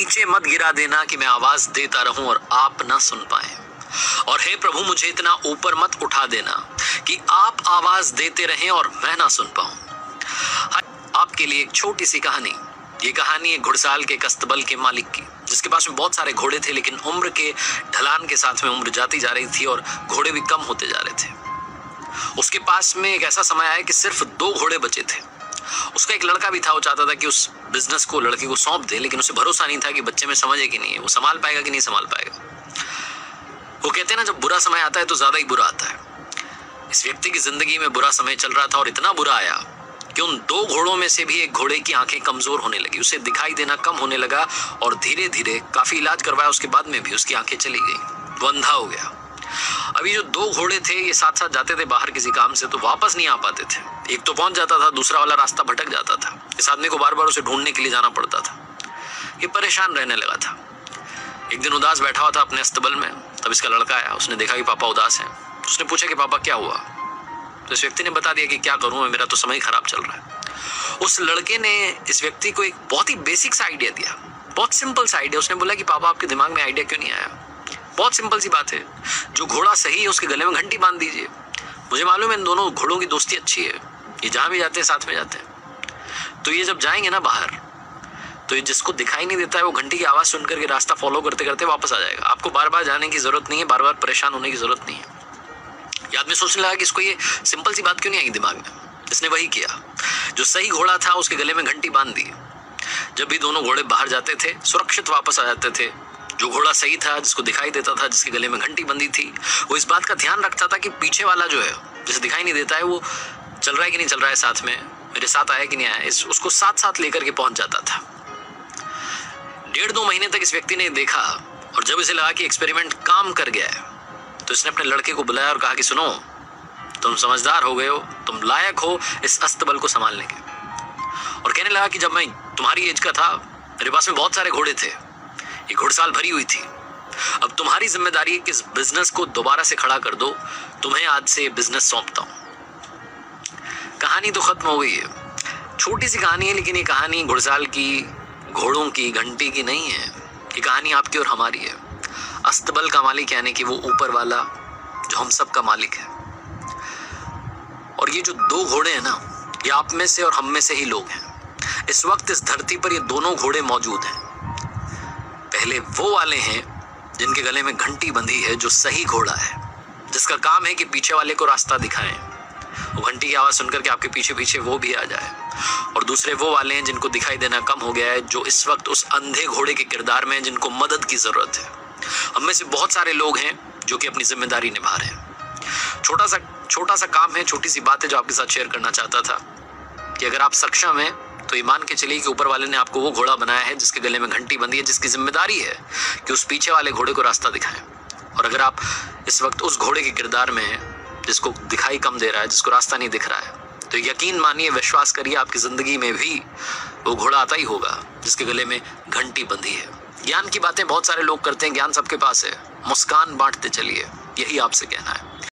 नीचे मत गिरा देना कि मैं आवाज देता रहूं और आप ना सुन पाए, और हे प्रभु मुझे इतना ऊपर मत उठा देना कि आप आवाज देते रहें और मैं ना सुन पाऊं। आपके लिए एक छोटी सी कहानी। ये कहानी एक घुड़साल के कस्तबल के मालिक की, जिसके पास में बहुत सारे घोड़े थे, लेकिन उम्र के ढलान के साथ में उम्र जाती जा रही थी और घोड़े भी कम होते जा रहे थे। उसके पास में एक ऐसा समय आया कि सिर्फ 2 घोड़े बचे थे। उसका एक लड़का भी था, वो चाहता था कि उस बिजनेस को लड़के को सौंप दे, लेकिन उसे भरोसा नहीं था कि बच्चे में समझ है कि नहीं, वो संभाल पाएगा कि नहीं संभाल पाएगा। वो कहते हैं ना, जब बुरा समय आता है तो ज्यादा ही बुरा आता है। इस व्यक्ति की जिंदगी में बुरा समय चल रहा था और इतना बुरा आया कि उन 2 घोड़ों में से भी एक घोड़े की आंखें कमजोर होने लगी, उसे दिखाई देना कम होने लगा और धीरे धीरे काफी इलाज करवाया उसके बाद में भी उसकी आंखें चली गई, वो अंधा हो गया। अभी जो 2 घोड़े थे ये साथ साथ जाते थे बाहर किसी काम से, तो वापस नहीं आ पाते थे। एक तो पहुंच जाता था, दूसरा वाला रास्ता भटक जाता था। इस आदमी को बार बार उसे ढूंढने के लिए जाना पड़ता था। ये परेशान रहने लगा था। एक दिन उदास बैठा हुआ था अपने अस्तबल में, तब इसका लड़का आया। उसने देखा कि पापा उदास हैं। उसने पूछा कि पापा क्या हुआ? तो इस व्यक्ति ने बता दिया कि क्या करूं, मेरा तो समय खराब चल रहा है। उस लड़के ने इस व्यक्ति को एक बहुत ही बेसिक सा आइडिया दिया, बहुत सिंपल सा आइडिया। उसने बोला कि पापा आपके दिमाग में आइडिया क्यों नहीं आया? बहुत सिंपल सी बात है, जो घोड़ा सही है उसके गले में घंटी बांध दीजिए। मुझे मालूम है इन दोनों घोड़ों की दोस्ती अच्छी है, ये जहां भी जाते हैं साथ में जाते हैं। तो ये जब जाएंगे ना बाहर, तो ये जिसको दिखाई नहीं देता है वो घंटी की आवाज सुन करके रास्ता फॉलो करते करते वापस आ जाएगा। आपको बार बार जाने की जरूरत नहीं है, बार बार परेशान होने की जरूरत नहीं है। ये आदमी सोचने लगा कि इसको ये सिंपल सी बात क्यों नहीं आई दिमाग में। इसने वही किया, जो सही घोड़ा था उसके गले में घंटी बांध दी। जब भी दोनों घोड़े बाहर जाते थे सुरक्षित वापस आ जाते थे। जो घोड़ा सही था, जिसको दिखाई देता था, जिसके गले में घंटी बंधी थी, वो इस बात का ध्यान रखता था कि पीछे वाला जो है, जिसे दिखाई नहीं देता है, वो चल रहा है कि नहीं चल रहा है, साथ में मेरे साथ आया कि नहीं आया, उसको साथ साथ लेकर के पहुंच जाता था। 1.5-2 महीने तक इस व्यक्ति ने देखा, और जब इसे लगा कि एक्सपेरिमेंट काम कर गया है, तो इसने अपने लड़के को बुलाया और कहा कि सुनो, तुम समझदार हो गए हो, तुम लायक हो इस अस्तबल को संभालने के। और कहने लगा कि जब मैं तुम्हारी एज का था, मेरे पास में बहुत सारे घोड़े थे, ये घुड़साल भरी हुई थी। अब तुम्हारी जिम्मेदारी है कि इस बिजनेस को दोबारा से खड़ा कर दो। तुम्हें आज से बिजनेस सौंपता हूं। कहानी तो खत्म हो गई है। छोटी सी कहानी है, लेकिन ये कहानी घुड़साल की, घोड़ों की, घंटी की नहीं है। ये कहानी आपकी और हमारी है। अस्तबल का मालिक यानी कि वो ऊपर वाला जो हम सब का मालिक है। और ये जो 2 घोड़े हैं ना, ये आप में से और हम में से ही लोग हैं। इस वक्त इस धरती पर ये दोनों घोड़े मौजूद हैं। पहले वो वाले हैं जिनके गले में घंटी बंधी है, जो सही घोड़ा है, जिसका काम है कि पीछे वाले को रास्ता दिखाएं, वो घंटी की आवाज सुनकर के आपके पीछे पीछे वो भी आ जाए। और दूसरे वो वाले हैं जिनको दिखाई देना कम हो गया है, जो इस वक्त उस अंधे घोड़े के किरदार में हैं, जिनको मदद की जरूरत है। हम में से बहुत सारे लोग हैं जो कि अपनी जिम्मेदारी निभा रहे हैं। छोटा सा काम है, छोटी सी बात है जो आपके साथ शेयर करना चाहता था कि अगर आप सक्षम हैं तो ये मान के चलिए कि ऊपर वाले ने आपको वो घोड़ा बनाया है जिसके गले में घंटी बंधी है, जिसकी जिम्मेदारी है कि उस पीछे वाले घोड़े को रास्ता दिखाएं। और अगर आप इस वक्त उस घोड़े के किरदार में हैं जिसको दिखाई कम दे रहा है, जिसको रास्ता नहीं दिख रहा है, तो यकीन मानिए, विश्वास करिए, आपकी जिंदगी में भी वो घोड़ा आता ही होगा जिसके गले में घंटी बंधी है। ज्ञान की बातें बहुत सारे लोग करते हैं, ज्ञान सबके पास है। मुस्कान बांटते चलिए, यही आपसे कहना है।